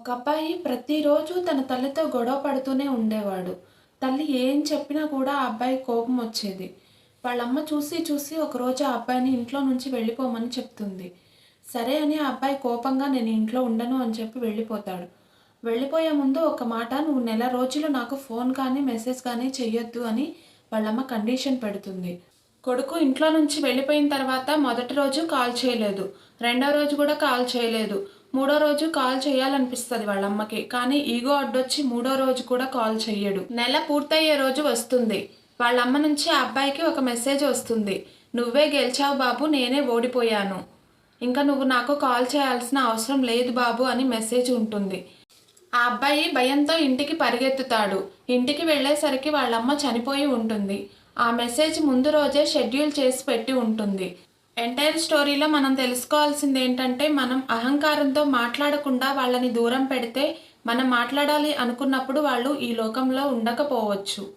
ఒక అబ్బాయి ప్రతిరోజు తన తల్లితో గొడవ పడుతూనే ఉండేవాడు. తల్లి ఏం చెప్పినా కూడా ఆ అబ్బాయికి కోపం వచ్చేది. వాళ్ళమ్మ చూసి చూసి ఒకరోజు ఆ అబ్బాయిని ఇంట్లో నుంచి వెళ్ళిపోమని చెప్తుంది. సరే అని ఆ అబ్బాయి కోపంగా నేను ఇంట్లో ఉండను అని చెప్పి వెళ్ళిపోతాడు. వెళ్ళిపోయే ముందు ఒక మాట, "నువ్వు నెల రోజులు నాకు ఫోన్ కానీ, మెసేజ్ కానీ చెయ్యొద్దు" అని వాళ్ళమ్మ కండిషన్ పెడుతుంది. కొడుకు ఇంట్లో నుంచి వెళ్ళిపోయిన తర్వాత మొదటి రోజు కాల్ చేయలేదు. రెండో రోజు కూడా కాల్ చేయలేదు. మూడో రోజు కాల్ చేయాలనిపిస్తది వాళ్ళమ్మకి. కానీ ఈగో అడ్డొచ్చి మూడో రోజు కూడా కాల్ చెయ్యడు. నెల పూర్తయ్యే రోజు వస్తుంది. వాళ్ళమ్మ నుంచి ఆ అబ్బాయికి ఒక మెసేజ్ వస్తుంది. "నువ్వే గెలిచావు బాబు, నేనే ఓడిపోయాను. ఇంకా నువ్వు నాకు కాల్ చేయాల్సిన అవసరం లేదు బాబు" అని మెసేజ్ ఉంటుంది. ఆ అబ్బాయి భయంతో ఇంటికి పరిగెత్తుతాడు. ఇంటికి వెళ్ళేసరికి వాళ్ళమ్మ చనిపోయి ఉంటుంది. ఆ మెసేజ్ ముందు రోజే షెడ్యూల్ చేసి పెట్టి ఉంటుంది. ఎంటైర్ స్టోరీలో మనం తెలుసుకోవాల్సింది ఏంటంటే, మనం అహంకారంతో మాట్లాడకుండా వాళ్ళని దూరం పెడితే, మనం మాట్లాడాలి అనుకున్నప్పుడు వాళ్ళు ఈ లోకంలో ఉండకపోవచ్చు.